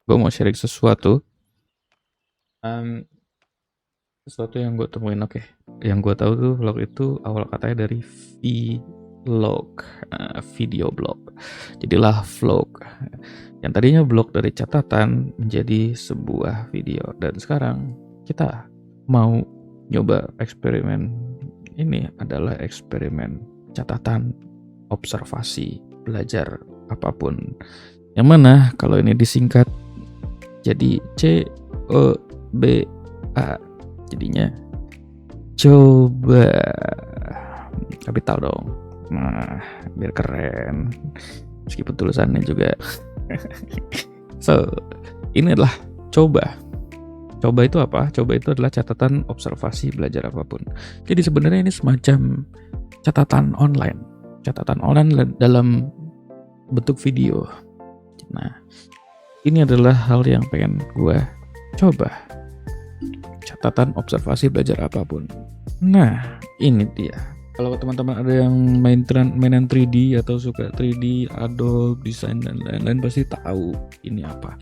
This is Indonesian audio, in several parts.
gue mau sharing sesuatu. Em, Sesuatu yang gue temuin. Oke. Yang gue tahu tuh vlog itu awal katanya dari vlog, video blog. Jadilah vlog. Yang tadinya blog dari catatan menjadi sebuah video. Dan sekarang kita mau nyoba eksperimen. Ini adalah eksperimen catatan, observasi, belajar apapun. Yang mana kalau ini disingkat jadi COBA, jadinya coba, kapital dong. Nah, biar keren meskipun tulisannya juga. So, ini adalah coba. Coba itu apa? Coba itu adalah catatan observasi belajar apapun. Jadi sebenarnya ini semacam catatan online. Catatan online dalam bentuk video. Nah, ini adalah hal yang pengen gue coba. Catatan observasi belajar apapun. Nah, ini dia. Kalau teman-teman ada yang mainan 3D atau suka 3D, Adobe, desain dan lain-lain pasti tahu ini apa.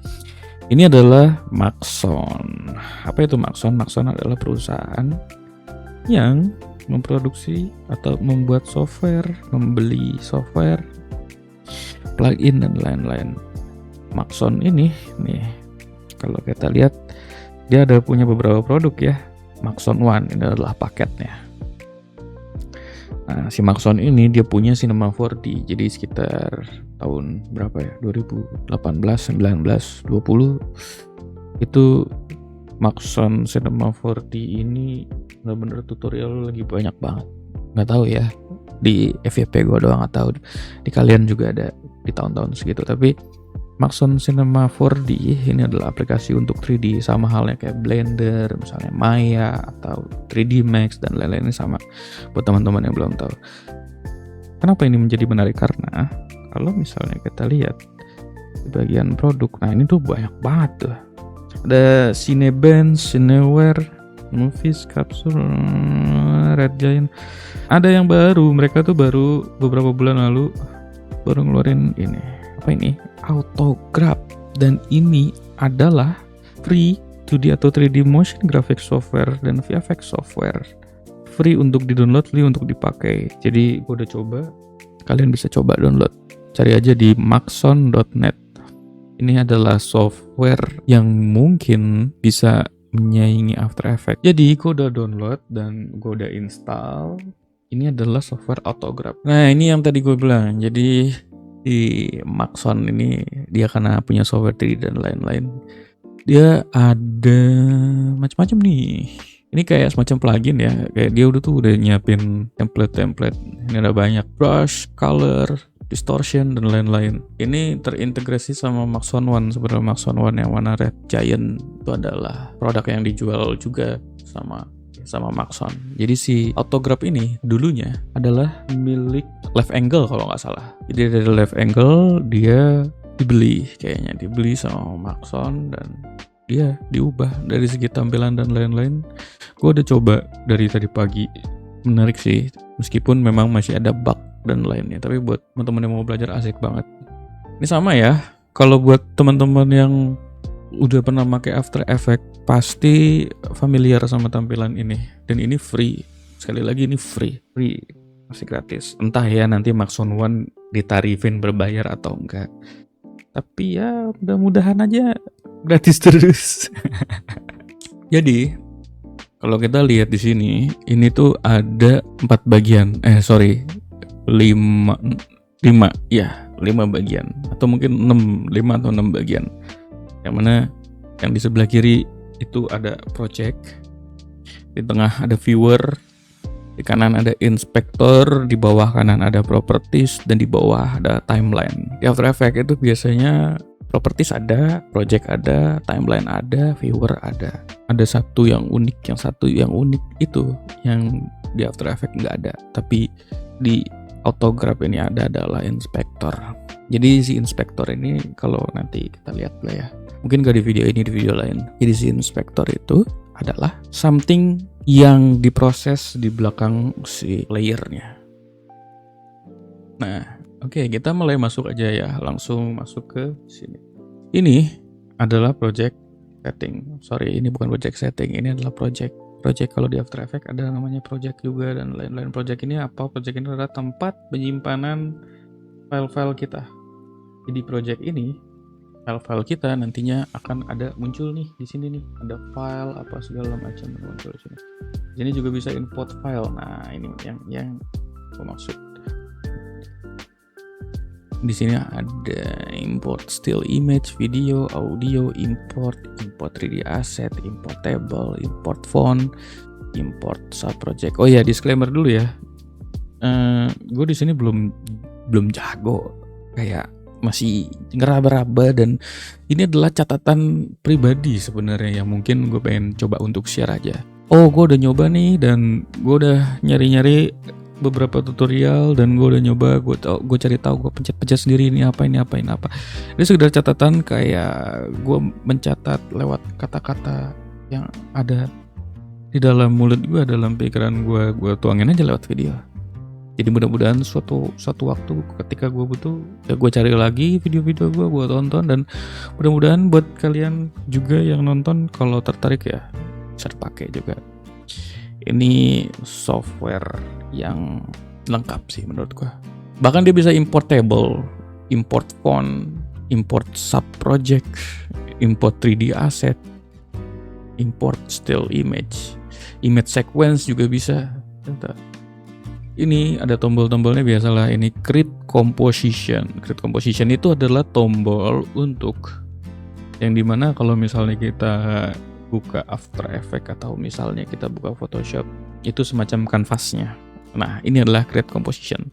Ini adalah Maxon. Apa itu Maxon? Maxon adalah perusahaan yang memproduksi atau membuat software, membeli software, plugin dan lain-lain. Maxon ini nih, kalau kita lihat dia ada punya beberapa produk ya. Maxon One ini adalah paketnya. Nah, si Maxon ini dia punya Cinema 4D. Jadi sekitar tahun berapa ya? 2018, 19, 20 itu Maxon Cinema 4D ini benar-benar tutorial lagi banyak banget. Nggak tahu ya, di FYP gue doang nggak tahu. Di kalian juga ada di tahun-tahun segitu. Tapi Maxon Cinema 4D ini adalah aplikasi untuk 3D, sama halnya kayak Blender, misalnya Maya atau 3D Max dan lain-lain. Ini sama buat teman-teman yang belum tahu. Kenapa ini menjadi menarik? Karena kalau misalnya kita lihat di bagian produk, nah ini tuh banyak banget tuh. Ada Cinebench, Cineware, Movies, Capsule, Red Giant. Ada yang baru, mereka tuh baru beberapa bulan lalu baru ngeluarin ini. Apa ini? Autograph. Dan ini adalah free 2D atau 3D motion graphic software dan VFX software. Free untuk di-download, free untuk dipakai. Jadi gue udah coba, kalian bisa coba download. Cari aja di maxon.net. Ini adalah software yang mungkin bisa menyaingi After Effects. Jadi gue udah download dan gue udah install. Ini adalah software Autograph. Nah, ini yang tadi gue bilang. Jadi di Maxon ini dia karena punya software 3D dan lain-lain, dia ada macam-macam nih. Ini kayak semacam plugin ya, kayak dia udah nyiapin template. Ini ada banyak brush, color, distortion dan lain-lain. Ini terintegrasi sama Maxon One. Sebenarnya Maxon One yang mana Red Giant itu adalah produk yang dijual juga sama Maxon. Jadi si Autograph ini dulunya adalah milik Left Angle kalau nggak salah. Jadi dari Left Angle dia dibeli sama Maxon dan dia diubah dari segi tampilan dan lain-lain. Gue udah coba dari tadi pagi, menarik sih. Meskipun memang masih ada bug dan lainnya, tapi buat teman-teman yang mau belajar asik banget. Ini sama ya. Kalau buat teman-teman yang udah pernah pakai After Effects pasti familiar sama tampilan ini, dan ini free. Sekali lagi ini free, masih gratis. Entah ya nanti Maxon One ditarifin berbayar atau enggak, tapi ya mudah-mudahan aja gratis terus. Jadi kalau kita lihat di sini, ini tuh ada 4 bagian. 5 bagian atau mungkin 5 atau 6 bagian. Yang mana yang di sebelah kiri itu ada project, di tengah ada viewer, di kanan ada inspector, di bawah kanan ada properties, dan di bawah ada timeline. Di After Effects itu biasanya properties ada, project ada, timeline ada, viewer ada. Ada satu yang unik itu yang di After Effects nggak ada, tapi di Autograph ini adalah inspector. Jadi si inspector ini kalau nanti kita lihat lah ya, mungkin gak di video ini, di video lain. Jadi si inspector itu adalah something yang diproses di belakang si playernya. Nah, oke, kita mulai masuk aja ya, langsung masuk ke sini. Ini adalah project setting. Sorry, ini bukan project setting, ini adalah project. Project kalau di After Effects ada namanya project juga dan lain-lain. Project ini apa? Project ini adalah tempat penyimpanan file-file kita. Jadi project ini, file-file kita nantinya akan ada muncul nih di sini nih, ada file apa segala macam muncul di sini. Ini juga bisa import file. Nah, ini yang aku maksud. Di sini ada import still image, video, audio, import 3D asset, import table, import font, import subproject. Oh ya, disclaimer dulu ya. Gue di sini belum jago, kayak masih ngeraba-raba, dan ini adalah catatan pribadi sebenarnya yang mungkin gue pengen coba untuk share aja. Oh, gue udah nyoba nih dan gue udah nyari-nyari beberapa tutorial dan gue udah nyoba, gue cari tahu, gue pencet-pencet sendiri ini apa. Ini sekedar catatan, kayak gue mencatat lewat kata-kata yang ada di dalam mulut gue, dalam pikiran gue tuangin aja lewat video. Jadi mudah-mudahan suatu waktu ketika gue butuh, ya gue cari lagi video-video gue tonton, dan mudah-mudahan buat kalian juga yang nonton kalau tertarik ya bisa dipakai juga. Ini software yang lengkap sih menurut gua. Bahkan dia bisa import table, import font, import subproject, import 3D asset, import still image sequence juga bisa. Ini ada tombol-tombolnya biasalah. Ini create composition. Create composition itu adalah tombol untuk yang dimana kalau misalnya kita buka After Effects atau misalnya kita buka Photoshop, itu semacam kanvasnya. Nah, ini adalah create composition.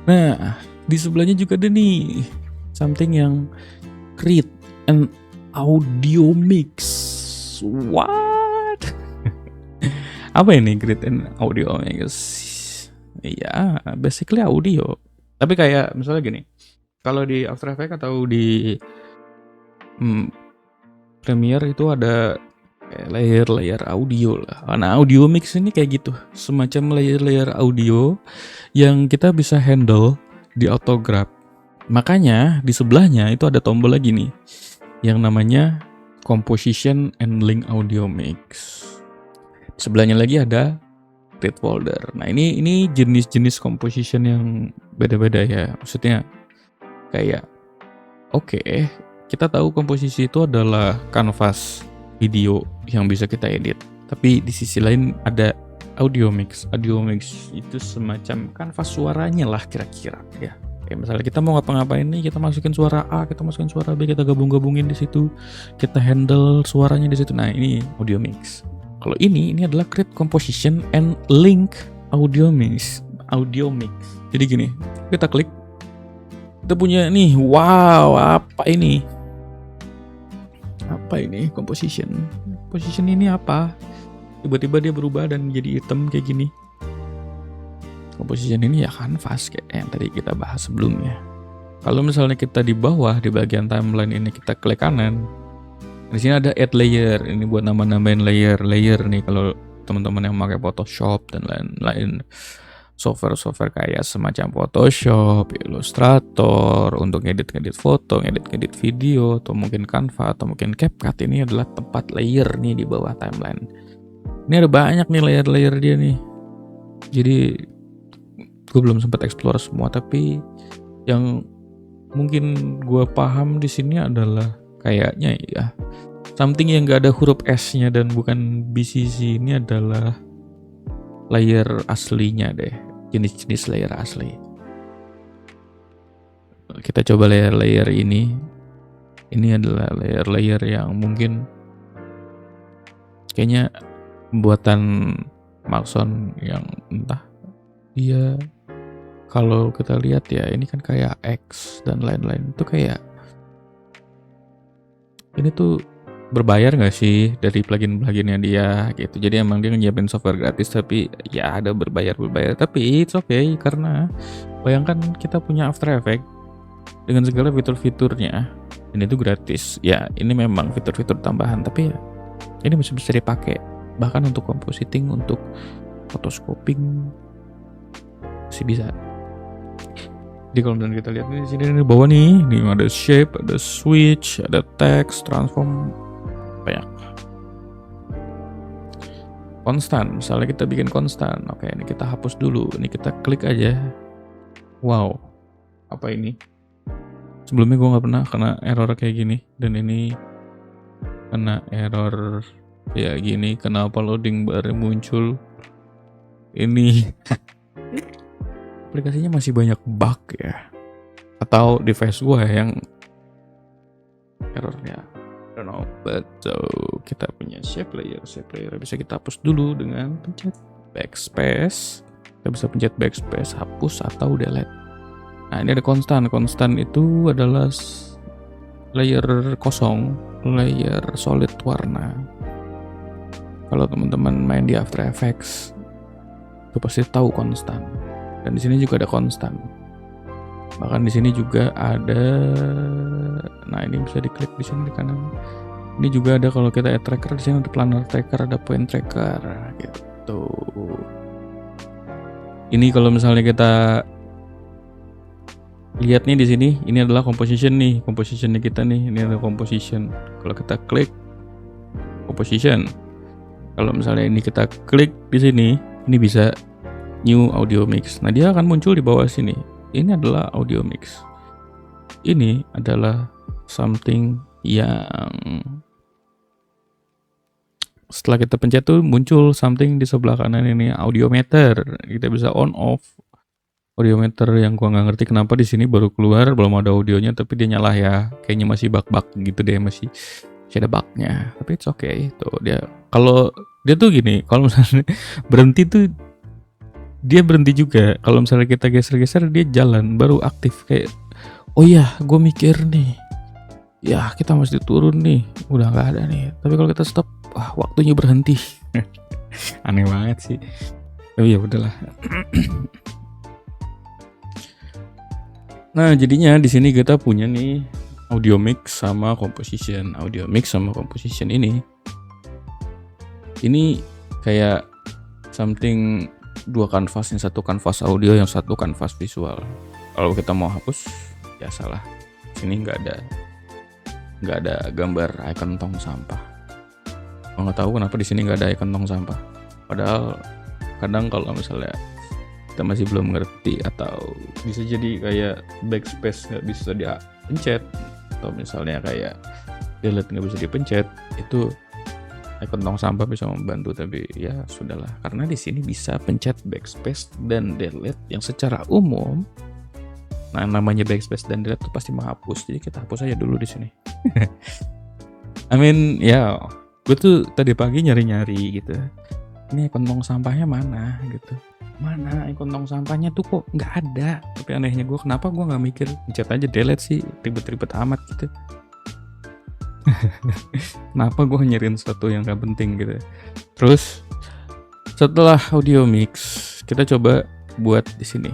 Nah, di sebelahnya juga ada nih something yang create an audio mix. What? Apa ini create an audio mix? Iya, basically audio. Tapi kayak misalnya gini, kalau di After Effects atau di Premiere itu ada layer audio lah. Nah, audio mix ini kayak gitu, semacam layer audio yang kita bisa handle di Autograph. Makanya di sebelahnya itu ada tombol lagi nih yang namanya Composition and Link Audio Mix. Di sebelahnya lagi ada Create Folder. Nah, ini jenis-jenis composition yang beda-beda ya. Maksudnya kayak oke, kita tahu komposisi itu adalah kanvas video yang bisa kita edit. Tapi di sisi lain ada audio mix. Audio mix itu semacam kanvas suaranya lah kira-kira ya. Kayak misalnya kita mau ngapa-ngapain nih, kita masukin suara A, kita masukin suara B, kita gabung-gabungin di situ. Kita handle suaranya di situ. Nah, ini audio mix. Kalau ini adalah create composition and link audio mix. Audio mix. Jadi gini, kita klik, kita punya nih, wow, apa ini? Apa ini composition ini apa? Tiba-tiba dia berubah dan jadi hitam kayak gini. Composition ini ya kanvas kayak yang tadi kita bahas sebelumnya. Kalau misalnya kita di bawah di bagian timeline ini kita klik kanan, di sini ada add layer. Ini buat nambah-nambahin layer nih kalau teman-teman yang pakai Photoshop dan lain-lain. Software kayak semacam Photoshop, Illustrator untuk ngedit foto, ngedit video, atau mungkin Canva, atau mungkin CapCut. Ini adalah tempat layer nih di bawah timeline. Ini ada banyak nih layer dia nih. Jadi gue belum sempat explore semua, tapi yang mungkin gue paham di sini adalah kayaknya ya something yang gak ada huruf S-nya dan bukan BCC ini adalah layer aslinya deh. Jenis-jenis layer asli. Kita coba layer ini. Ini adalah layer yang mungkin kayaknya buatan Maxon yang entah dia, kalau kita lihat ya ini kan kayak X dan lain-lain. Itu kayak ini tuh berbayar nggak sih dari plugin-pluginnya dia gitu. Jadi emang dia nyiapin software gratis, tapi ya ada berbayar, tapi it's okay karena bayangkan kita punya After Effects dengan segala fitur-fiturnya dan itu gratis. Ya ini memang fitur-fitur tambahan, tapi ya ini masih bisa dipakai bahkan untuk compositing, untuk photoscoping masih bisa. Jadi kalau misalnya kita lihat nih di sini di bawah nih ada shape, ada switch, ada text, transform, banyak. Konstan, misalnya kita bikin konstan. Oke, ini kita hapus dulu. Ini kita klik aja. Wow, apa ini? Sebelumnya gue nggak pernah kena error kayak gini, dan ini kena error ya gini. Kenapa loading bar muncul? Ini aplikasinya masih banyak bug ya, atau device gue yang errornya, I don't know. But so kita punya shape layer bisa kita hapus dulu dengan pencet backspace. Kita bisa pencet backspace, hapus atau delete. Nah, ini ada konstan itu adalah layer kosong, layer solid warna. Kalau teman-teman main di After Effects itu pasti tahu konstan. Dan di sini juga ada konstan. Bahkan di sini juga ada, nah ini bisa diklik di sini di kanan. Ini juga ada kalau kita add tracker, di sini ada planar tracker, ada point tracker gitu. Ini kalau misalnya kita lihat nih di sini, ini adalah compositionnya kita nih. Ini ada composition. Kalau kita klik composition, kalau misalnya ini kita klik di sini, ini bisa new audio mix. Nah, dia akan muncul di bawah sini. Ini adalah audio mix. Ini adalah something yang setelah kita pencet tuh muncul something di sebelah kanan ini, audiometer. Kita bisa on off audiometer yang gua nggak ngerti kenapa di sini baru keluar, belum ada audionya, tapi dia nyala ya. Kayaknya masih bug gitu deh, masih ada bugnya. Tapi it's okay. Tuh dia, kalau dia tuh gini, kalau misalnya berhenti tuh dia berhenti juga. Kalau misalnya kita geser-geser dia jalan, baru aktif. Kayak, oh iya, gue mikir nih, ya kita mesti turun nih, udah nggak ada nih. Tapi kalau kita stop, wah waktunya berhenti. Aneh banget sih. Tapi ya udahlah. Nah, jadinya di sini kita punya nih audio mix sama composition. Audio mix sama composition ini kayak something dua kanvas, yang satu kanvas audio, yang satu kanvas visual. Kalau kita mau hapus, ya salah. Sini nggak ada gambar icon tong sampah. Gue nggak tahu kenapa di sini nggak ada icon tong sampah. Padahal kadang kalau misalnya kita masih belum ngerti, atau bisa jadi kayak backspace nggak bisa dipencet, atau misalnya kayak delete nggak bisa dipencet, itu icon tong sampah bisa membantu. Tapi ya sudahlah, karena di sini bisa pencet backspace dan delete yang secara umum. Nah, namanya backspace dan delete tuh pasti menghapus. Jadi kita hapus aja dulu di sini. Ya, gue tuh tadi pagi nyari-nyari gitu. Ini icon tong sampahnya mana gitu. Mana icon tong sampahnya tuh kok nggak ada. Tapi anehnya gue, kenapa gue nggak mikir pencet aja delete sih, ribet-ribet amat gitu. Kenapa gue nyariin sesuatu yang gak penting gitu. Terus setelah audio mix, kita coba buat di sini.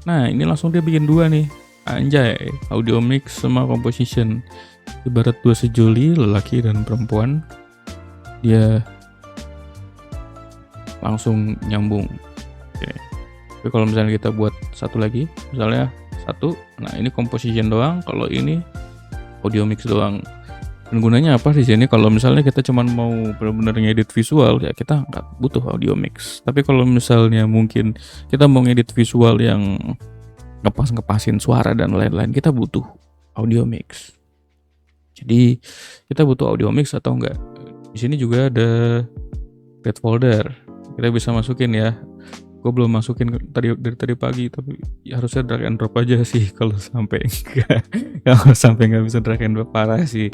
Nah, ini langsung dia bikin dua nih. Anjay, audio mix sama composition. Ibarat dua sejoli, lelaki dan perempuan. Dia langsung nyambung. Oke. Tapi kalau misalnya kita buat satu lagi, misalnya satu, nah ini composition doang, kalau ini audio mix doang. Dan gunanya apa di sini? Kalau misalnya kita cuma mau benar-benar ngedit visual, ya kita nggak butuh audio mix. Tapi kalau misalnya mungkin kita mau ngedit visual yang ngepasin suara dan lain-lain, kita butuh audio mix. Jadi kita butuh audio mix atau enggak. Di sini juga ada create folder. Kita bisa masukin ya. Gue belum masukin dari tadi pagi, tapi ya harusnya drag and drop aja sih kalau sampai enggak. Kalau sampai nggak bisa drag and drop parah sih.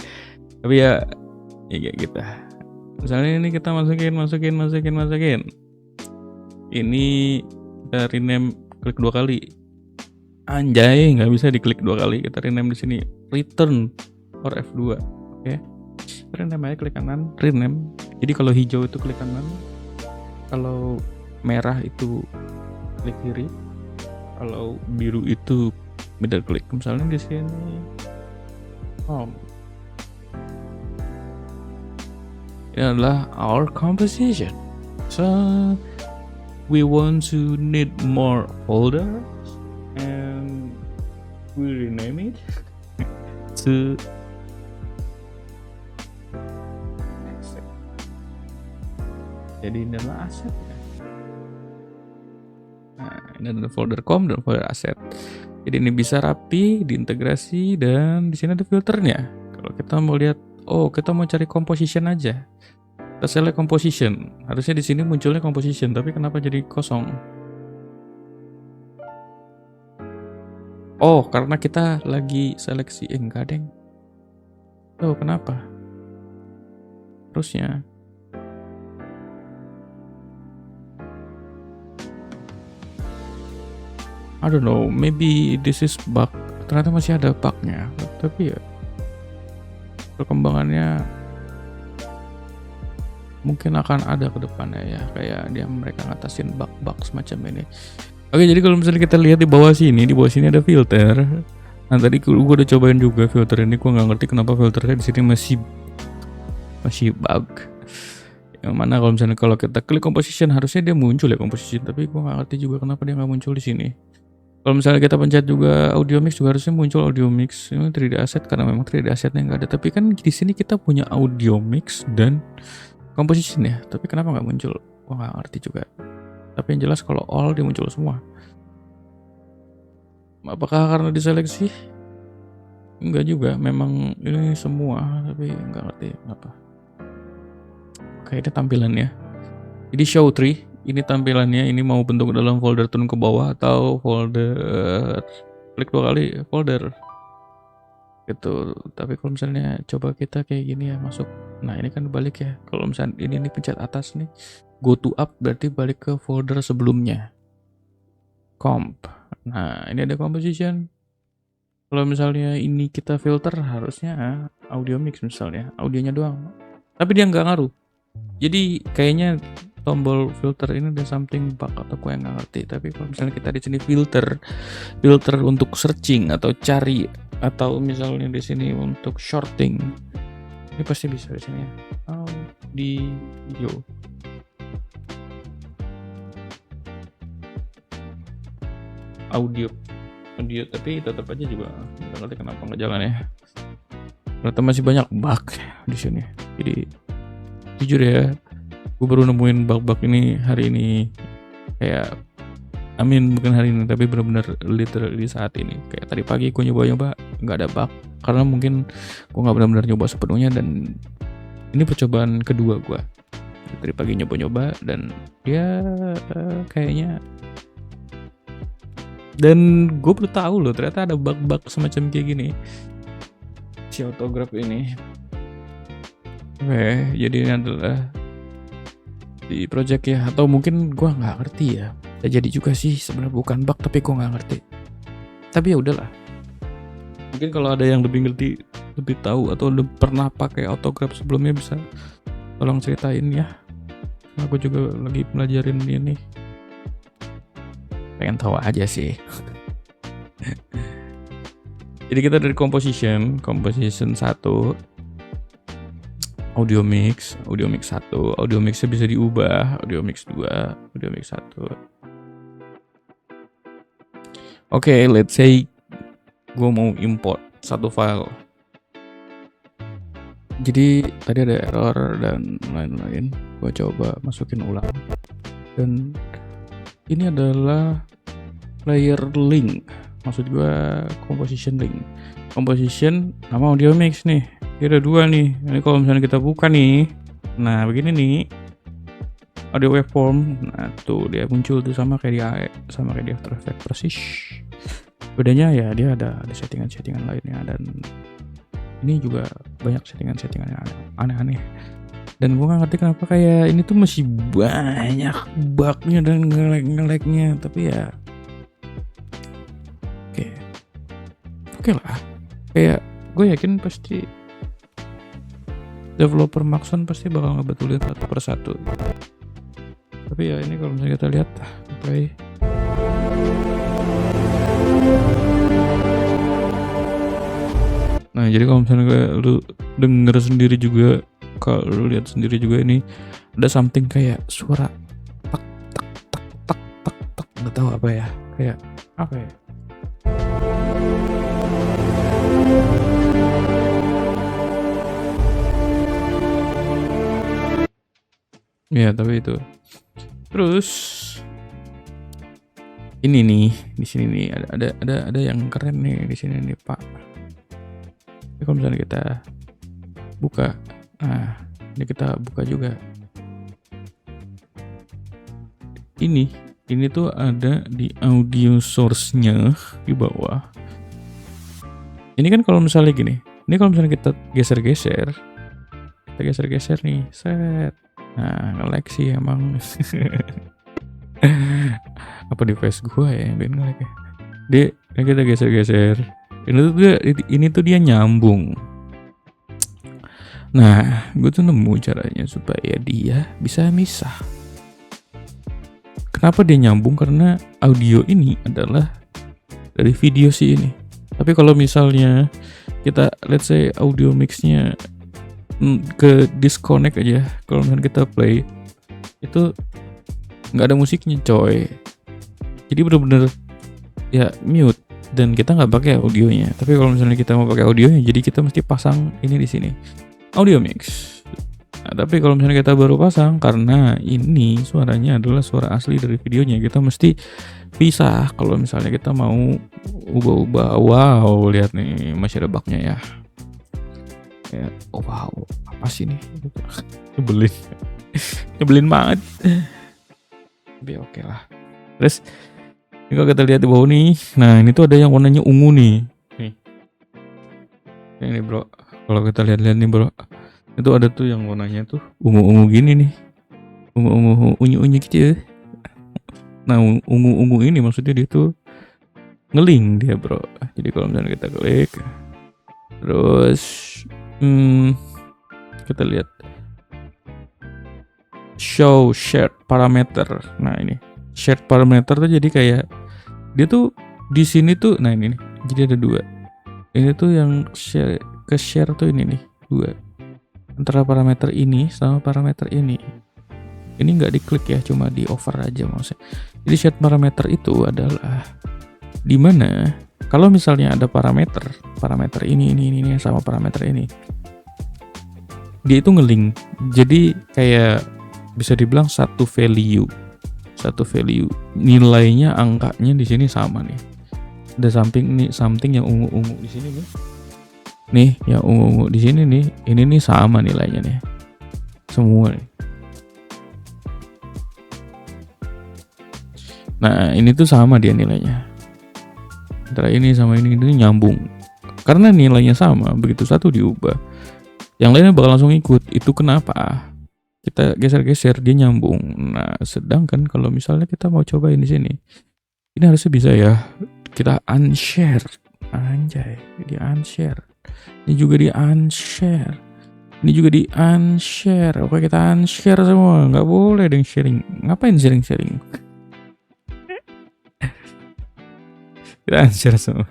Tapi ya kayak gitu. Misalnya ini kita masukin. Ini kita rename, klik 2 kali. Anjay, nggak bisa diklik 2 kali. Kita rename di sini, return or F2. Oke. Rename aja, klik kanan, rename. Jadi kalau hijau itu klik kanan, kalau merah itu klik kiri, kalau biru itu middle click. Misalnya di sini home. Ini adalah our composition. So we want to need more folders, and we rename it to asset. Jadi ini adalah aset ya. Nah, ini adalah folder com dan folder aset. Jadi ini bisa rapi, diintegrasi, dan di sini ada filternya. Kalau kita mau lihat, oh kita mau cari composition aja, kita select composition. Harusnya di sini munculnya composition, tapi kenapa jadi kosong? Oh, karena kita lagi seleksi enggak, deng. Oh, kenapa? Terusnya I don't know, maybe this is bug. Ternyata masih ada bugnya, tapi ya perkembangannya mungkin akan ada ke depannya ya, kayak mereka ngatasin bug-bug semacam ini. Oke, jadi kalau misalnya kita lihat di bawah sini ada filter. Nah tadi gue udah cobain juga filter ini, gue nggak ngerti kenapa filternya di sini masih bug. Yang mana kalau kita klik composition harusnya dia muncul ya composition, tapi gue nggak ngerti juga kenapa dia nggak muncul di sini. Kalau misalnya kita pencet juga audio mix juga harusnya muncul audio mix. Ini 3D asset karena memang 3D assetnya nggak ada. Tapi kan di sini kita punya audio mix dan composition ya. Tapi kenapa nggak muncul? Gue nggak ngerti juga. Tapi yang jelas kalau all dia muncul semua. Apakah karena diseleksi? Enggak juga. Memang ini semua. Tapi nggak ngerti kenapa. Oke, ini tampilannya. Jadi show tree. Ini tampilannya, ini mau bentuk dalam folder turun ke bawah atau folder klik 2 kali folder gitu. Tapi kalau misalnya coba kita kayak gini ya masuk, nah ini kan balik ya. Kalau misalnya ini pencet atas nih, go to up berarti balik ke folder sebelumnya, comp. Nah ini ada composition. Kalau misalnya ini kita filter harusnya audio mix misalnya, audionya doang, tapi dia nggak ngaruh. Jadi kayaknya tombol filter ini ada something bug atau gue yang nggak ngerti. Tapi kalau misalnya kita di sini filter untuk searching atau cari, atau misalnya di sini untuk shorting, ini pasti bisa di sini ya. Audio, tapi tetap aja juga nggak ngerti kenapa nggak jalan ya. Ternyata masih banyak bug di sini. Jadi jujur ya, gue baru nemuin bug-bug ini hari ini, kayak bukan hari ini tapi benar-benar literally saat ini. Kayak tadi pagi gue nyoba nggak ada bug karena mungkin gue nggak benar-benar nyoba sepenuhnya, dan ini percobaan kedua gue. Tadi pagi nyoba dan ya kayaknya, dan gue baru tahu loh ternyata ada bug-bug semacam kayak gini si autograph ini. Oke, jadi ini adalah di project ya, atau mungkin gua nggak ngerti ya. Jadi juga sih sebenarnya bukan bug tapi gua nggak ngerti. Tapi ya udahlah. Mungkin kalau ada yang lebih ngerti, lebih tahu atau udah pernah pakai autograph sebelumnya bisa tolong ceritain ya. Aku juga lagi pelajarin ini. Pengen tahu aja sih. Jadi kita dari composition 1. Audio mix 1, audio mixnya bisa diubah, audio mix 2, audio mix 1. Oke, let's say gue mau import satu file. Jadi tadi ada error dan lain-lain. Gue coba masukin ulang. Dan ini adalah layer link. Maksud gue composition link. Composition sama audio mix nih. Dia ada 2 nih. Ini kalau misalnya kita buka nih, nah begini nih, audio waveform. Nah tuh dia muncul tuh sama kayak di After Effects persis. Bedanya ya dia ada settingan-settingan lainnya, dan ini juga banyak settingan-settingan yang aneh-aneh. Dan gue nggak ngerti kenapa kayak ini tuh masih banyak bugnya dan nge-lag-nya. Tapi ya oke lah. Kayak gue yakin pasti developer Maxon pasti bakal ngebetulin satu persatu. Tapi ya ini kalau misalnya kita lihat, play. Nah jadi kalau misalnya lu denger sendiri juga, kalau lu lihat sendiri juga, ini ada something kayak suara tak tak tak tak tak tak, nggak tahu apa ya, kayak apa ya. Ya, tapi itu. Terus ini nih, di sini nih ada yang keren nih di sini nih, Pak. Jadi kalau misalnya kita buka, nah ini kita buka juga. Ini tuh ada di audio source-nya di bawah. Ini kan kalau misalnya gini, ini kalau misalnya kita geser-geser nih, set. Nah, nge-lag sih emang. Apa device gua ya yang bikin nge-lag ya? Ini kita geser-geser. Ini tuh dia nyambung. Nah, gue tuh nemu caranya supaya dia bisa misah. Kenapa dia nyambung? Karena audio ini adalah dari video sih ini. Tapi kalau misalnya kita let's say audio mixnya ke disconnect aja, kalau misalnya kita play itu nggak ada musiknya coy. Jadi bener-bener ya mute dan kita nggak pakai audionya. Tapi kalau misalnya kita mau pakai audionya, jadi kita mesti pasang ini di sini audio mix. Nah, tapi kalau misalnya kita baru pasang, karena ini suaranya adalah suara asli dari videonya, kita mesti pisah. Kalau misalnya kita mau ubah-ubah, wow, lihat nih masih ada bugnya ya. Ya, oh wow, apa sih nih? Nyebelin banget. Tapi oke lah. Terus ini kalau kita lihat di bawah nih, nah ini tuh ada yang warnanya ungu nih. Ini bro, kalau kita lihat-lihat nih bro, itu ada tuh yang warnanya tuh ungu-ungu gini nih, unyu-unyu gitu ya. Nah ungu-ungu ini maksudnya dia tuh ngeling dia bro. Jadi kalau misalnya kita klik, terus kita lihat show shared parameter. Nah ini shared parameter tuh jadi kayak dia tuh di sini tuh, nah ini nih, jadi ada dua. Ini tuh yang share tuh ini nih, dua. Antara parameter ini sama parameter ini. Ini nggak diklik ya, cuma di over aja maksudnya. Jadi shared parameter itu adalah dimana kalau misalnya ada parameter ini sama parameter ini, dia itu nge-link. Jadi kayak bisa dibilang satu value nilainya, angkanya di sini sama nih. Ada something yang ungu-ungu di sini nih. Nih, yang ungu-ungu di sini nih, ini nih sama nilainya nih. Semua nih. Nah, ini tuh sama dia nilainya. Antara ini sama ini nyambung. Karena nilainya sama, begitu satu diubah, yang lainnya bakal langsung ikut. Itu kenapa? Kita geser-geser dia nyambung. Nah, sedangkan kalau misalnya kita mau cobain di sini, ini harusnya bisa ya. Kita unshare. Anjay, di unshare. Ini juga di unshare. Ini juga di unshare. Oke, kita unshare semua. Nggak boleh dong sharing. Ngapain sharing-sharing? Kita unshare semua.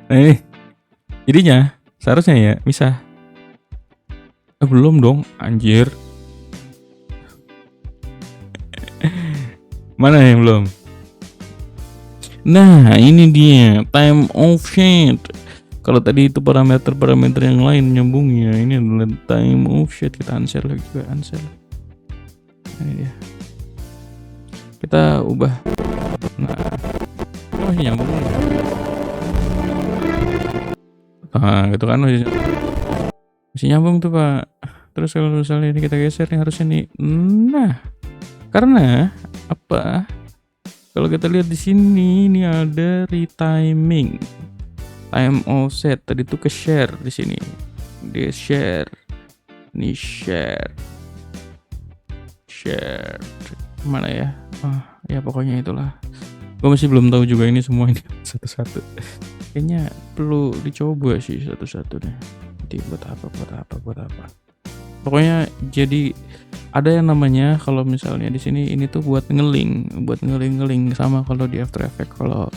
Nah ini jadinya seharusnya ya bisa. Belum dong, anjir. Mana yang belum? Nah, ini dia time offset. Kalau tadi itu parameter yang lain nyambungnya, ini adalah time offset. Kita unshare lagi juga, unshare. Nah, ini dia. Kita ubah. Nah, masih nyambung. Nah, gitu kan masih nyambung tuh Pak. Terus kalau misalnya ini kita geser nih harusnya nih. Nah, karena apa? Kalau kita lihat di sini ini ada retiming, time offset. Tadi tuh ke share di sini. Dia share. Ini share. Mana ya? Ya pokoknya itulah. Gue masih belum tahu juga ini semua ini satu-satu. Kayaknya perlu dicoba sih satu-satu deh. Jadi buat apa? Pokoknya jadi ada yang namanya kalau misalnya di sini ini tuh buat ngeling sama kalau di After Effects. Kalau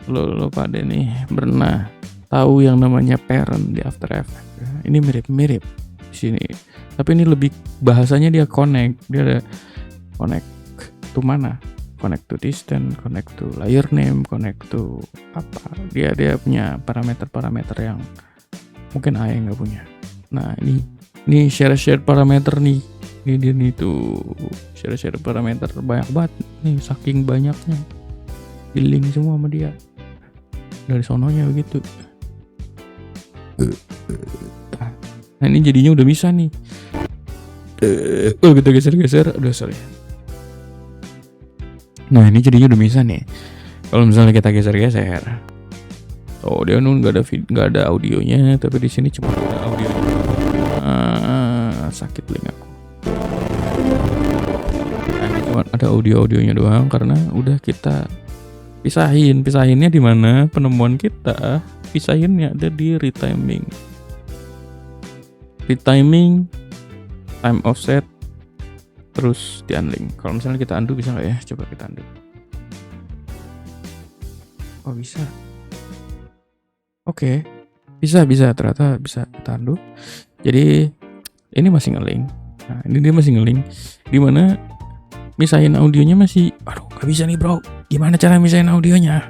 lo pada nih pernah tahu yang namanya parent di After Effects. Ini mirip-mirip di sini. Tapi ini lebih bahasanya dia connect. Dia ada connect to mana? Connect to distance, connect to layer name, connect to apa? Dia punya parameter yang mungkin A yang nggak punya. Nah ini share parameter nih Ini dia nih tuh share parameter banyak banget nih, saking banyaknya di link semua sama dia dari sononya begitu. Nah ini jadinya udah bisa nih. Kita geser, udah sorry. Nah ini jadinya udah bisa nih. Kalau misalnya kita geser, oh dia nggak ada audionya, tapi di sini cuma ada audionya. Sakit link aku. Nah, ini cuma ada audionya doang karena udah kita pisahinnya di mana penemuan kita pisahinnya ada di retiming, time offset, terus di unlink. Kalau misalnya kita undo bisa nggak ya? Coba kita undo. Oh bisa. Oke. Bisa ternyata bisa kita undo. Jadi ini masih nge-link. Nah, ini dia masih nge-link. Dimana misahin audionya masih, aduh gak bisa nih bro. Gimana cara misahin audionya?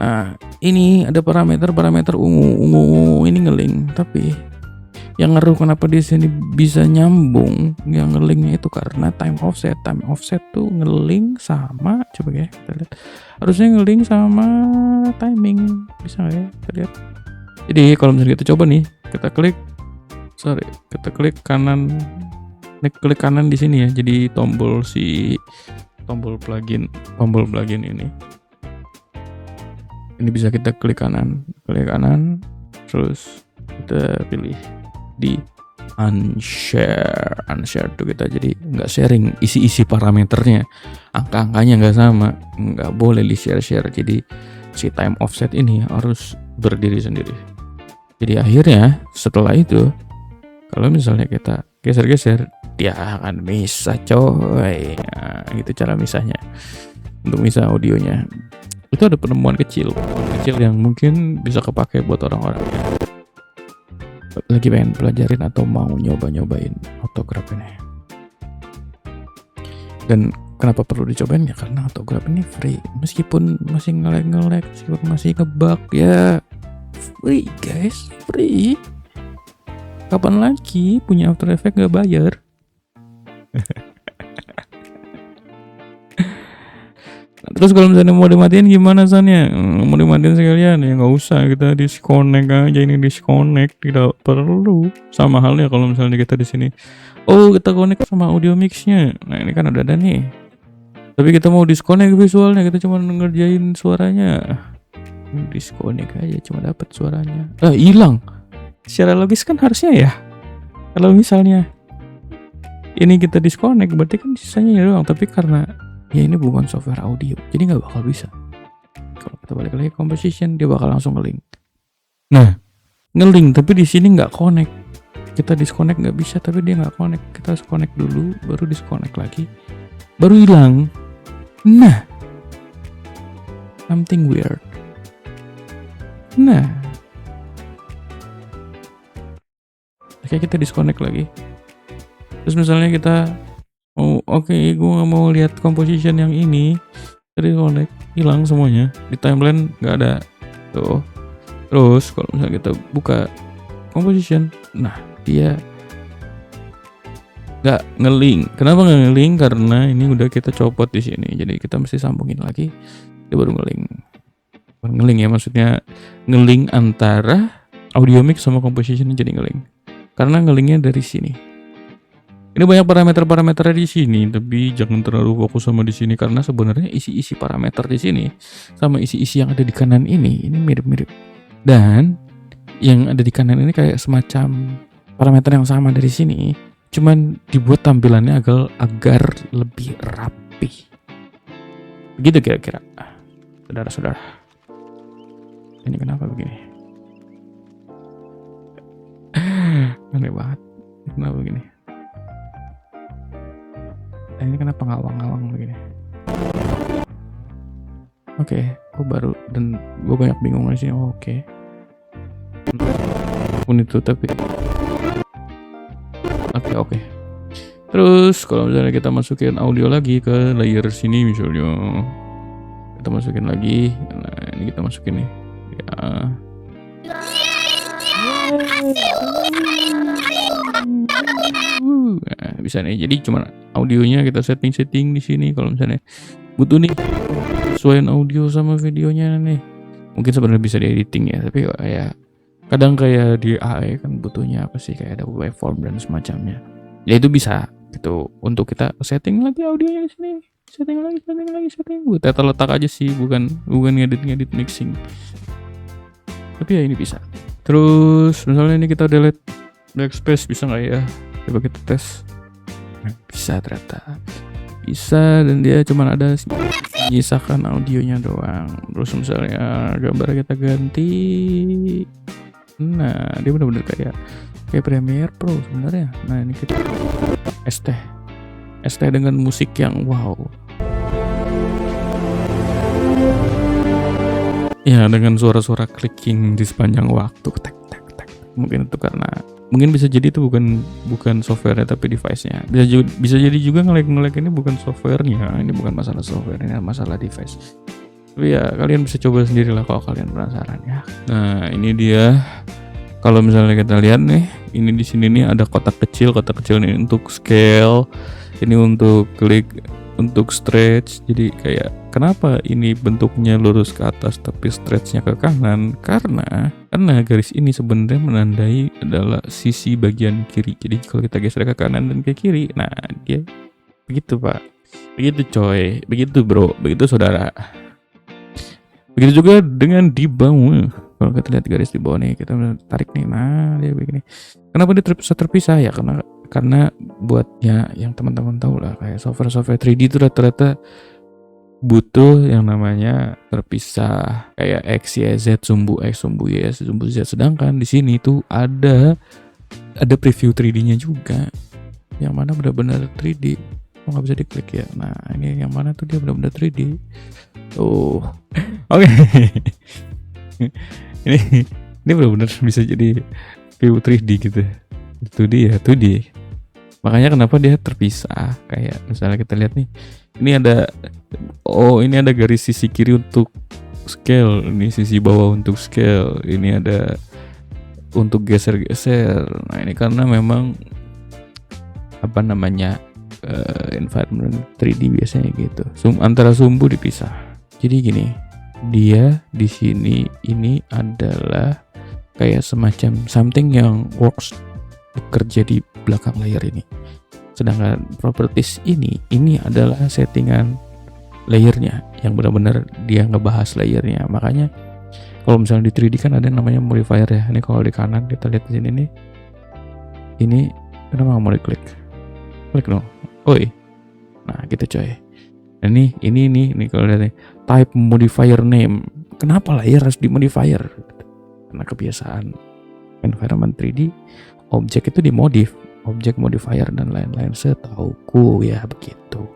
Nah, ini ada parameter ungu ini nge-link, tapi yang ngaruh kenapa di sini bisa nyambung yang nge-linknya itu karena time offset. Time offset tuh nge-link sama, coba ya kita lihat. Harusnya nge-link sama timing. Bisa nggak ya? Kita lihat. Jadi kalau misalnya kita coba nih, kita klik kanan di sini ya. Jadi tombol plugin ini. Ini bisa kita klik kanan, terus kita pilih di unshare tuh kita jadi nggak sharing isi parameternya, angka-angkanya nggak sama, nggak boleh di share. Jadi si time offset ini harus berdiri sendiri. Jadi akhirnya setelah itu kalau misalnya kita geser dia akan misah coy. Nah, gitu cara misahnya. Untuk misah audionya itu ada penemuan kecil yang mungkin bisa kepake buat orang-orang yang lagi pengen pelajarin atau mau nyobain autograph ini. Dan kenapa perlu dicobain ya? Karena autograph ini free, meskipun masih nge-lag, meskipun masih nge-bug ya, free guys, free. Kapan lagi punya After Effects gak bayar? Terus kalau misalnya mau dimatiin gimana sannya? Mau dimatiin sekalian ya nggak usah, kita disconnect aja. Ini disconnect, tidak perlu. Sama halnya kalau misalnya kita di sini, oh kita connect sama audio mixnya. Nah ini kan udah ada nih. Tapi kita mau disconnect visualnya, kita cuma ngerjain suaranya. Disconnect aja, cuma dapat suaranya. Hilang. Secara logis kan harusnya ya. Kalau misalnya ini kita disconnect, berarti kan sisanya doang. Tapi karena ya ini bukan software audio, jadi nggak bakal bisa. Kalau kita balik lagi composition, dia bakal langsung nge-link. Nah, nge-link tapi di sini nggak connect. Kita disconnect nggak bisa, tapi dia nggak connect. Kita harus connect dulu, baru disconnect lagi, baru hilang. Nah, something weird. Nah, kayak kita disconnect lagi. Terus misalnya kita oke, gue nggak mau lihat composition yang ini, jadi connect, hilang semuanya di timeline, nggak ada tuh. Terus kalau misalnya kita buka composition, nah dia nggak nge-link. Kenapa nggak nge-link? Karena ini udah kita copot di sini, jadi kita mesti sambungin lagi, dia baru nge-link. Bukan nge-link ya, maksudnya nge-link antara audio mix sama composition jadi nge-link. Karena nge-linknya dari sini. Ini banyak parameter-parameternya di sini, tapi jangan terlalu fokus sama di sini karena sebenarnya isi-isi parameter di sini sama isi-isi yang ada di kanan ini mirip-mirip. Dan yang ada di kanan ini kayak semacam parameter yang sama dari sini, cuman dibuat tampilannya agar lebih rapi. Begitu kira-kira. Saudara-saudara. Ini kenapa begini? Aneh banget. Kenapa begini? Ini kenapa ngawang-ngawang begini? Oke, gue baru dan gue banyak bingung di sini. Oke. Pun itu tapi oke. Terus kalau misalnya kita masukin audio lagi ke layer sini misalnya, kita masukin lagi. Nah, ini kita masukin nih. Ya. Nah, bisa nih. Jadi cuma audionya kita setting di sini. Kalau misalnya butuh nih sesuaiin audio sama videonya nih, mungkin sebenarnya bisa di editing ya, tapi ya kadang kayak di AI kan butuhnya apa sih, kayak ada waveform dan semacamnya. Ya itu bisa gitu untuk kita setting lagi audionya di sini, setting lagi. Buat tata letak aja sih, bukan ngedit mixing. Tapi ya ini bisa. Terus misalnya ini kita delete backspace, bisa nggak ya? Coba kita tes. Bisa ternyata. Bisa, dan dia cuma ada menyisakan audionya doang. Terus misalnya gambar kita ganti, nah dia benar-benar kayak Premiere Pro sebenarnya. Nah ini kita ST dengan musik yang wow. Ya, dengan suara-suara clicking di sepanjang waktu, tek. Mungkin itu karena bisa jadi itu bukan software tapi device-nya. Bisa jadi juga nge-lag ini bukan software-nya. Ini bukan masalah software, ini masalah device. Tapi ya kalian bisa coba sendiri lah kalau kalian penasaran ya. Nah, ini dia. Kalau misalnya kita lihat nih, ini di sini nih ada kotak kecil nih untuk scale, ini untuk klik, untuk stretch. Jadi kayak kenapa ini bentuknya lurus ke atas tapi stretchnya ke kanan? Karena garis ini sebenarnya menandai adalah sisi bagian kiri. Jadi kalau kita geser ke kanan dan ke kiri, nah dia begitu pak, begitu coy, begitu bro, begitu saudara. Begitu juga dengan di bawah. Kalau kita lihat garis di bawah nih, kita tarik nih, nah dia begini. Kenapa dia bisa terpisah ya? Karena buat ya yang teman-teman tahu lah, kayak software 3D itu rata-rata butuh yang namanya terpisah, kayak X, Y, Z, sumbu X, sumbu Y, sumbu Z. Sedangkan di sini tuh ada preview 3D-nya juga, yang mana benar-benar 3D. Nggak bisa diklik ya. Nah ini yang mana tuh dia benar-benar 3D. Oh, oke. ini benar-benar bisa jadi view 3D gitu. 2D. Makanya kenapa dia terpisah. Kayak misalnya kita lihat nih, ini ada garis sisi kiri untuk scale, ini sisi bawah untuk scale, ini ada untuk geser-geser. Nah ini karena memang environment 3D biasanya gitu. Antara sumbu dipisah. Jadi gini, dia di sini ini adalah kayak semacam something yang works, bekerja di belakang layar ini. Sedangkan properties ini adalah settingan layernya, yang benar-benar dia ngebahas layernya. Makanya kalau misalnya di 3D kan ada namanya modifier ya. Ini kalau di kanan kita lihat di sini nih. Ini kenapa nggak mau diklik? Klik dong. Oi. Nah gitu coy. Nah, ini kalau lihat nih, type modifier name. Kenapa layer harus di modifier? Karena kebiasaan environment 3D, objek itu dimodif, objek modifier dan lain-lain, setauku ya begitu.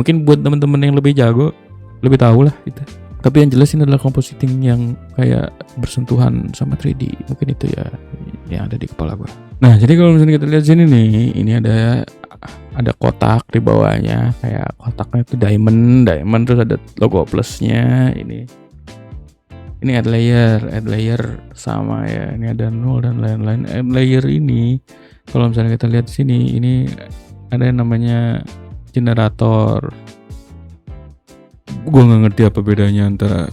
Mungkin buat teman-teman yang lebih jago, lebih tahu lah gitu. Tapi yang jelas ini adalah compositing yang kayak bersentuhan sama 3D. Mungkin itu ya yang ada di kepala gua. Nah, jadi kalau misalnya kita lihat sini nih, ini ada kotak di bawahnya, kayak kotaknya itu diamond, terus ada logo plusnya. Ini add layer sama ya, ini ada 0 dan lain-lain. Add layer ini kalau misalnya kita lihat di sini, ini ada yang namanya generator. Gua nggak ngerti apa bedanya antara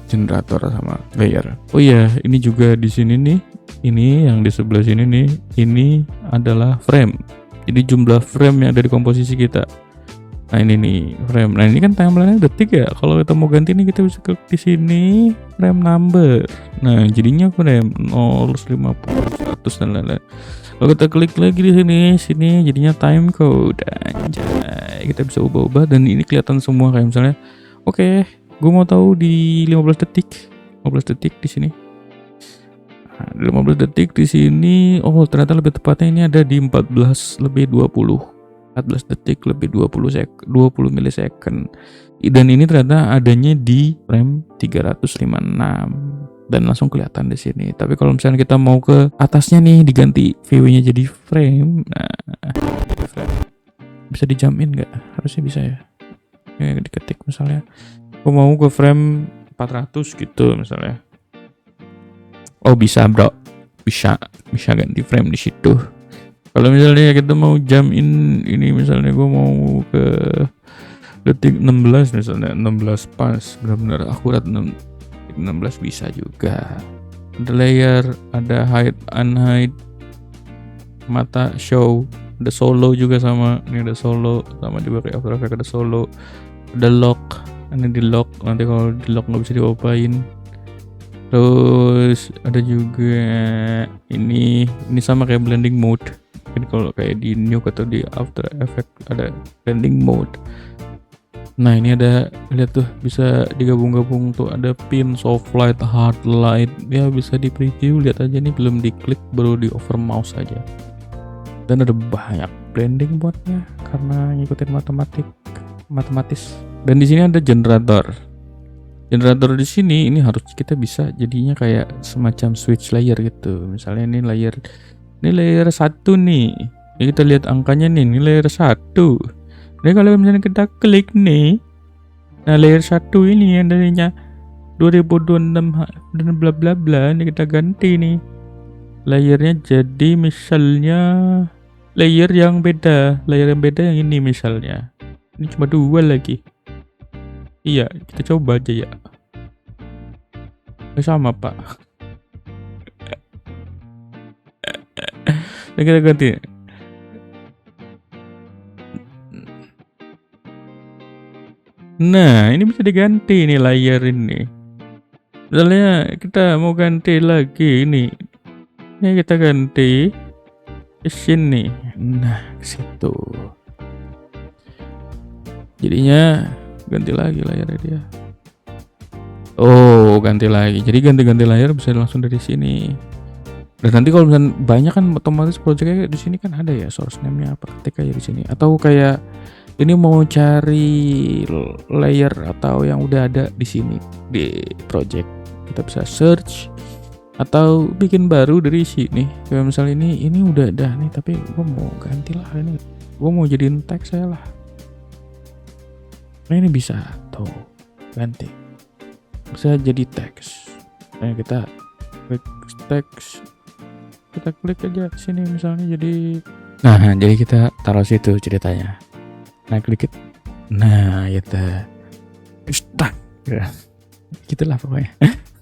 generator sama layer. Oh iya, ini juga di sini nih, ini yang di sebelah sini nih, ini adalah frame. Jadi jumlah frame yang ada di komposisi kita. Nah ini nih frame. Nah ini kan timeline-nya detik ya. Kalau kita mau ganti nih, kita bisa klik di sini frame number. Nah jadinya frame 0, 50, 100 dan lain-lain. Kalau kita klik lagi di sini jadinya time code. Anjay, kita bisa ubah-ubah dan ini kelihatan semua, kayak misalnya oke, gue mau tahu di 15 detik di sini. Nah, 15 detik di sini, oh ternyata lebih tepatnya ini ada di 14 detik lebih 20 milisecond. Dan ini ternyata adanya di frame 356 dan langsung kelihatan di sini. Tapi kalau misalnya kita mau ke atasnya nih, diganti view-nya jadi frame. Nah, bisa dijamin nggak? Harusnya bisa ya. Ya diketik misalnya, aku mau ke frame 400 gitu misalnya. Oh bisa bro, bisa ganti frame di situ. Kalau misalnya kita mau jam in ini, misalnya gue mau ke detik 16 misalnya, 16 pas benar-benar akurat 16 bisa juga. Ada layer, ada hide, unhide, mata, show, ada solo juga sama. Ini ada solo sama juga kayak After Effects, ada solo, ada lock. Ini di lock, nanti kalau di lock nggak bisa diopain. Terus ada juga ini sama kayak blending mode. Jadi kalau kayak di Nuke atau di After Effects ada blending mode. Nah ini ada, lihat tuh bisa digabung-gabung tuh, ada pin, soft light, hard light. Ya bisa di preview, lihat aja nih, belum diklik, baru di over mouse aja. Dan ada banyak blending modnya karena ngikutin matematis. Dan di sini ada generator di sini. Ini harus kita bisa jadinya kayak semacam switch layer gitu. Misalnya ini layer 1 nih. Ini kita lihat angkanya nih, ini layer 1. Jadi kalau misalnya kita klik nih, nah layer 1 ini yang darinya 2026 dan bla bla bla, ini kita ganti nih layernya jadi misalnya layer yang beda yang ini misalnya. Ini cuma 2 lagi. Iya, kita coba aja ya. Sama pak. Dan kita ganti. Nah, ini bisa diganti nih layer ini. Misalnya kita mau ganti lagi ini. Ini kita ganti ke sini. Nah, ke situ. Jadinya ganti lagi layarnya dia. Oh, ganti lagi. Jadi ganti-ganti layar bisa langsung dari sini. Dan nanti kalau misalnya banyak kan otomatis projectnya di sini kan ada ya source name-nya apa, ketik aja di sini. Atau kayak ini mau cari layer atau yang udah ada di sini di project, kita bisa search atau bikin baru dari sini. Kayak misalnya ini udah ada nih, tapi gue mau ganti lah ini. Gue mau jadiin teks saya lah. Nah ini bisa tuh ganti, bisa jadi teks. Nah kita klik teks, kita klik aja sini misalnya jadi. Nah jadi kita taruh situ ceritanya. Nah klik it. Nah itu stuck ya. Gitulah pokoknya.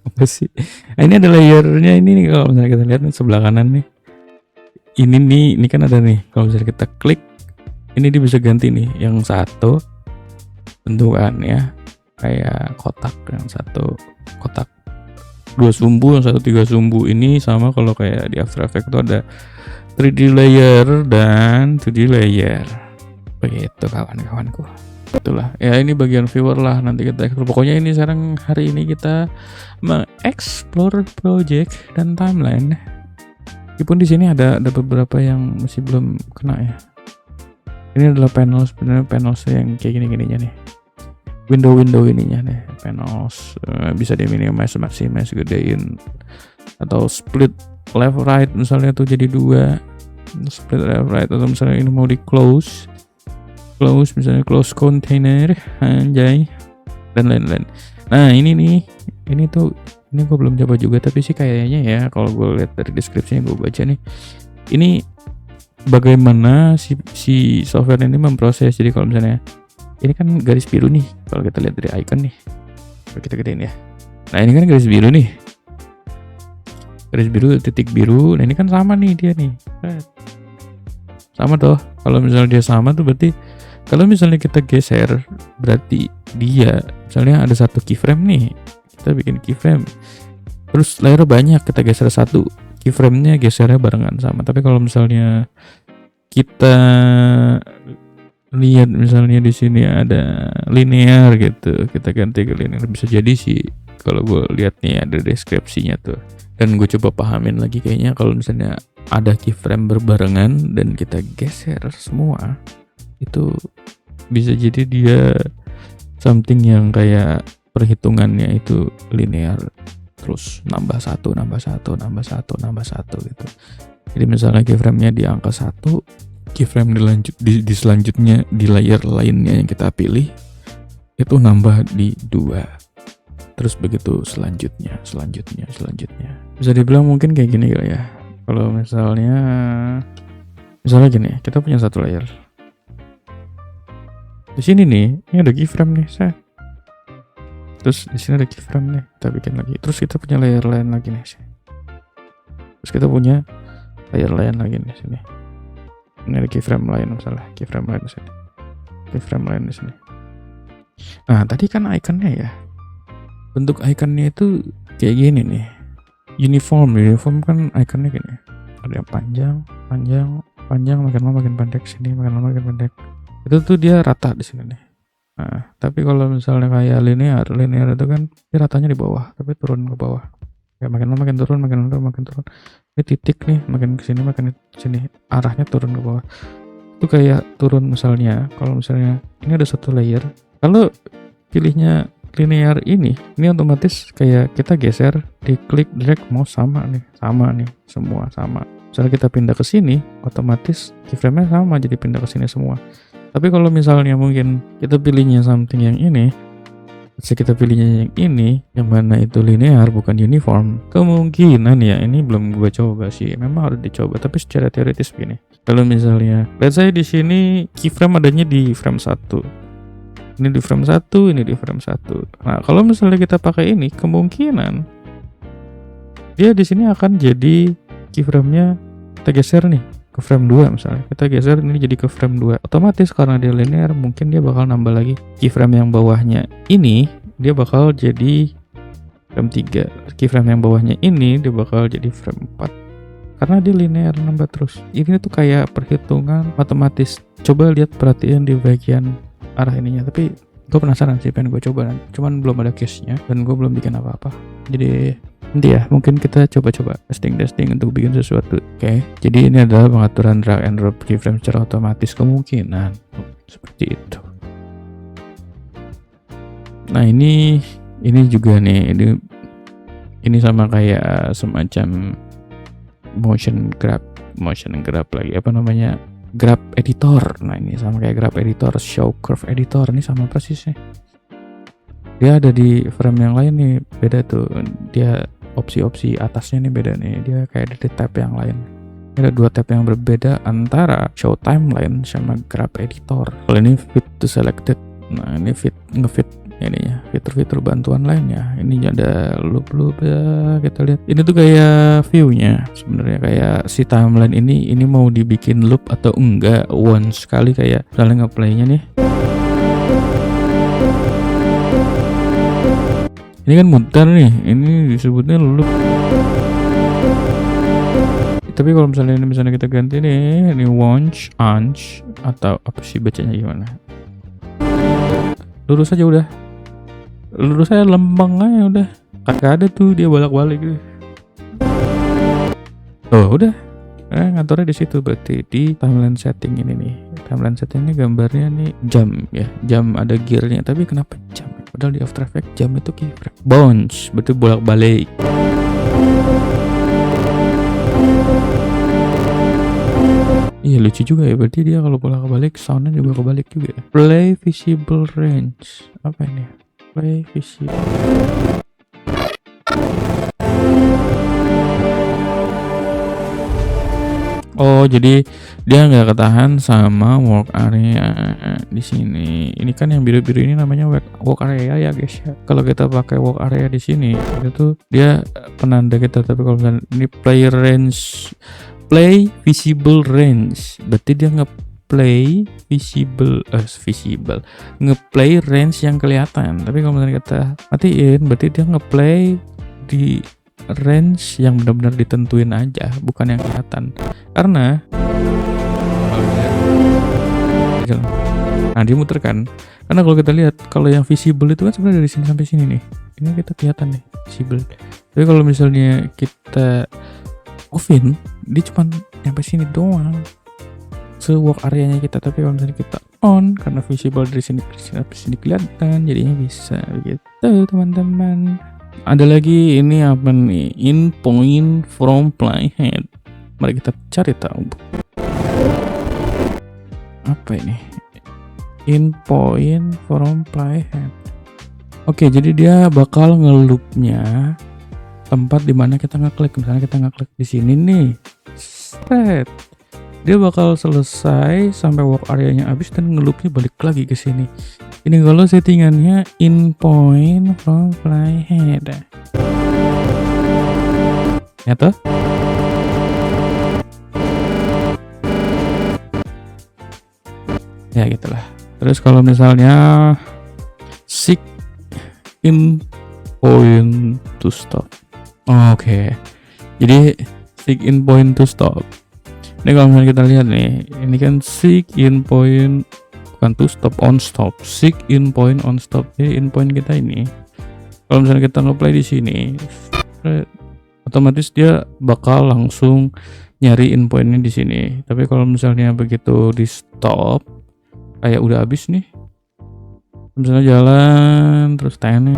Apa sih? Nah, ini ada layernya ini nih, kalau misalnya kita lihat nih sebelah kanan nih. Ini kan ada nih. Kalau misalnya kita klik, ini dia bisa ganti nih. Yang satu bentukannya kayak kotak, yang satu kotak 2 sumbu, yang satu 3 sumbu. Ini sama kalau kayak di After Effects itu ada 3D layer dan 2D layer. Begitu kawan-kawanku. Itulah ya, ini bagian viewer lah, nanti kita explore. Pokoknya ini sekarang hari ini kita mengeksplor project dan timeline. Meskipun di sini ada beberapa yang masih belum kena ya. Ini adalah panel, sebenarnya panel yang kayak gini-gininya nih. Window ininya nih, panels bisa di minimize, maximize, gedein, atau split left right misalnya tuh jadi 2, split left right, atau misalnya ini mau di close misalnya close container anjay dan lain-lain. Nah ini gue belum coba juga, tapi sih kayaknya ya kalau gue lihat dari deskripsinya, gue baca nih, ini bagaimana si software ini memproses. Jadi kalau misalnya ini kan garis biru nih, kalau kita lihat dari icon nih, kalau kita gedein ya. Nah ini kan garis biru nih, garis biru, titik biru. Nah ini kan sama nih dia nih, sama toh. Kalau misalnya dia sama tuh berarti kalau misalnya kita geser, berarti dia misalnya ada satu keyframe nih, kita bikin keyframe, terus layer banyak, kita geser satu, keyframe-nya gesernya barengan sama. Tapi kalau misalnya kita lihat misalnya di sini ada linear gitu, kita ganti ke linear, bisa jadi sih kalau gue lihat nih ada deskripsinya tuh. Dan gue coba pahamin lagi, kayaknya kalau misalnya ada keyframe berbarengan dan kita geser semua, itu bisa jadi dia something yang kayak perhitungannya itu linear, terus nambah satu gitu. Jadi misalnya keyframe-nya di angka 1, keyframe di selanjutnya di layer lainnya yang kita pilih itu nambah di 2, terus begitu selanjutnya. Bisa dibilang mungkin kayak gini kali ya. Kalau misalnya Misalnya gini, kita punya satu layer. Di sini nih, ini ada keyframe nih, saya. Terus di sini ada keyframe nih, kita bikin lagi. Terus kita punya layer lain lagi nih, saya. Terus kita punya layer lain lagi nih sini. Ini ada keyframe lain misalnya, keyframe lain di sini. Keyframe lain di sini. Nah, tadi kan ikonnya ya. Bentuk ikonnya itu kayak gini nih. Uniform kan ikonnya gini. Ada yang panjang, makin lama makin pendek sini, makin lama makin pendek. Itu tuh dia rata di sini nih. Nah, tapi kalau misalnya kayak linear itu kan dia ratanya di bawah, tapi turun ke bawah. Kayak makin lama makin turun, makin lama makin turun. Ini titik nih, makin kesini makin sini, arahnya turun ke bawah. Itu kayak turun misalnya, kalau misalnya ini ada satu layer, kalau pilihnya linear ini otomatis kayak kita geser, diklik drag mau sama nih, semua sama. Misalnya kita pindah ke sini, otomatis keyframe-nya sama, jadi pindah ke sini semua. Tapi kalau misalnya mungkin kita pilihnya something yang ini, kita pilihnya yang ini, yang mana itu linear bukan uniform, kemungkinan ya, ini belum gue coba sih, memang harus dicoba, tapi secara teoritis begini. Kalau misalnya, let's say di sini keyframe adanya di frame 1. Ini di frame 1, ini di frame 1. Nah, kalau misalnya kita pakai ini, kemungkinan dia di sini akan jadi keyframe-nya kita geser nih ke frame 2 misalnya. Kita geser ini jadi ke frame 2. Otomatis karena dia linear, mungkin dia bakal nambah lagi keyframe yang bawahnya. Ini dia bakal jadi frame 3. Keyframe yang bawahnya ini dia bakal jadi frame 4. Karena dia linear nambah terus. Ini tuh kayak perhitungan matematis. Coba lihat, perhatian di bagian arah ininya. Tapi gue penasaran sih, pengen gue coba. Cuman belum ada case-nya dan gue belum bikin apa-apa. Jadi nanti ya, mungkin kita coba-coba testing untuk bikin sesuatu. Oke, jadi ini adalah pengaturan drag and drop keyframe secara otomatis, kemungkinan seperti itu. Nah, ini juga nih, ini sama kayak semacam motion grab lagi, apa namanya, grab editor. Nah, ini sama kayak grab editor, show curve editor, ini sama persisnya. Dia ada di frame yang lain nih, beda tuh. Dia opsi-opsi atasnya nih beda nih, dia kayak di tab yang lain. Ada 2 tab yang berbeda antara show timeline sama grab editor. Kalau ini fit to selected, nah ini ngefit ininya, fitur-fitur bantuan lainnya. Ini ada loop ya, kita lihat. Ini tuh kayak view-nya sebenarnya, kayak si timeline ini mau dibikin loop atau enggak. Once sekali kayak misalnya nge-play-nya nih. Ini kan muter nih, ini disebutnya loop. Tapi kalau misalnya kita ganti nih, ini once, atau apa sih bacanya gimana? Lurus aja udah. Lurus aja, lempeng aja udah. Kagak ada tuh dia bolak-balik gitu. Oh, udah. Ngaturnya di situ, berarti di timeline setting ini nih. Timeline setting ini gambarnya nih jam ya. Jam ada gearnya, tapi kenapa jam? Padahal di After Effects jam itu keyframe. Bounce, berarti bolak-balik. Iya, lucu juga ya, berarti dia kalau bolak-balik soundnya juga kebalik juga. Play visible range. Apa ini? Play visible. Oh, jadi dia nggak ketahan sama work area di sini. Ini kan yang biru-biru ini namanya work area ya guys ya. Kalau kita pakai work area di sini, itu dia penanda kita. Tapi kalau misalnya ini play visible range, berarti dia nge-play nge-play range yang kelihatan. Tapi kalau misalnya kita matiin, berarti dia nge-play di range yang benar-benar ditentuin aja, bukan yang kelihatan. Karena nah dia muter kan, karena kalau kita lihat, kalau yang visible itu kan sebenarnya dari sini sampai sini nih, ini kita kelihatan nih visible. Tapi kalau misalnya kita offin, dia cuma sampai sini doang, se-work areanya kita. Tapi kalau misalnya kita on, karena visible dari sini sampai sini kelihatan, jadinya bisa begitu teman-teman. Ada lagi ini apa nih? In point from playhead. Mari kita cari tahu. Apa ini? In point from playhead. Oke, jadi dia bakal ngeloopnya tempat dimana kita ngeklik. Misalnya kita ngeklik di sini nih, set. dia bakal selesai sampai work area-nya habis dan ngeloopnya balik lagi ke sini. Ini kalau settingannya in point from playhead. Nyata? Ya gitulah. Terus kalau misalnya seek in point to stop. Oke. Jadi seek in point to stop. Ini kalau misalnya kita lihat nih, ini kan seek in point, bukan to stop, on stop. Seek in point on stop. Jadi in point kita ini, kalau misalnya kita nge-play di sini, otomatis dia bakal langsung nyari in pointnya di sini. Tapi kalau misalnya begitu di stop, kayak udah habis nih, misalnya jalan terus tanya,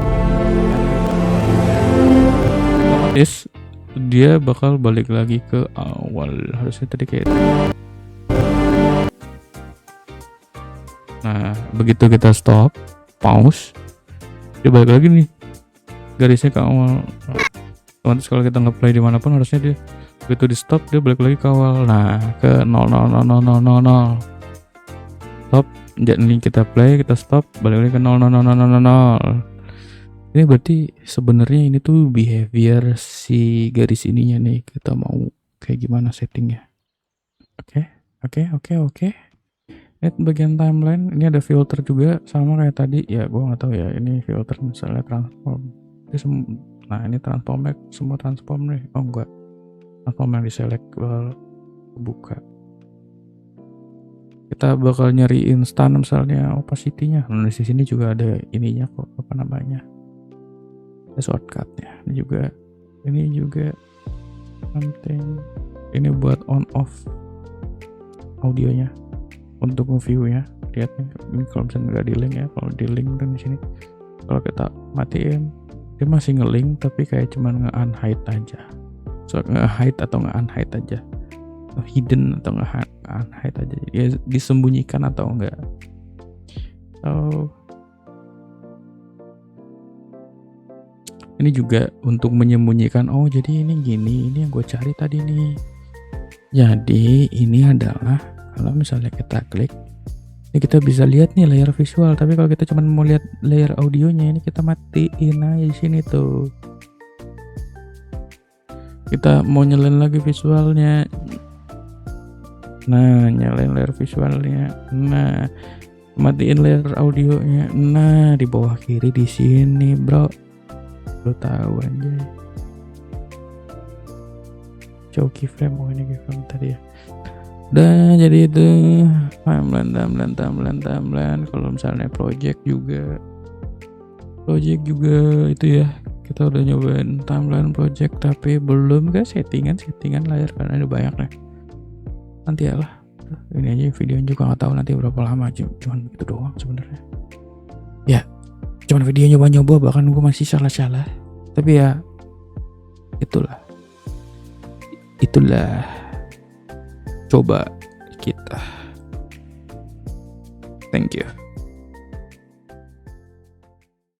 otomatis dia bakal balik lagi ke awal. Harusnya tadi kayak nah, begitu kita stop, pause, dia balik lagi nih garisnya ke awal. Otomatis kalau kita nge-play dimanapun harusnya dia begitu di stop dia balik lagi ke awal. Nah, ke 0,00000. Stop, jadi kita play, kita stop, balik lagi ke 0,00000. Ini berarti sebenarnya ini tuh behavior si garis ininya nih, kita mau kayak gimana settingnya. Oke. Lihat bagian timeline, ini ada filter juga sama kayak tadi. Ya gua nggak tahu ya, ini filter misalnya transform. Nah ini transformnya semua transform nih. Oh enggak, transform yang di select bakal buka. Kita bakal nyari instan misalnya opacity-nya. Nah di sini juga ada ininya kok, apa namanya, shortcutnya. Ini juga something. Ini buat on off audionya untuk review ya. Lihat nih, ini kalau misalnya nggak di link ya, kalau di link dan di sini kalau kita matiin dia masih nge-link tapi kayak cuman nge-unhide aja. So nge-hide atau nge-unhide aja, hidden atau nge-unhide aja, ya disembunyikan atau enggak. So ini juga untuk menyembunyikan, oh jadi ini gini, ini yang gue cari tadi nih. Jadi ini adalah kalau misalnya kita klik, ini kita bisa lihat nih layar visual. Tapi kalau kita cuma mau lihat layar audionya, ini kita matiin aja di sini tuh. Kita mau nyalain lagi visualnya, nah nyalain layar visualnya, nah matiin layar audionya, nah di bawah kiri di sini bro. Lo tahu aja. Show keyframe, oh ini keyframe tadi ya. Udah, jadi itu timeline. Kalau misalnya project juga itu ya, kita udah nyobain timeline project tapi belum ke settingan layar karena ada banyak nih. Nanti ya lah, ini aja videonya juga nggak tahu nanti berapa lama, cuman gitu doang sebenarnya. Ya, cuman video nyoba-nyoba, bahkan gue masih salah-salah. Tapi ya itulah coba kita. Thank you.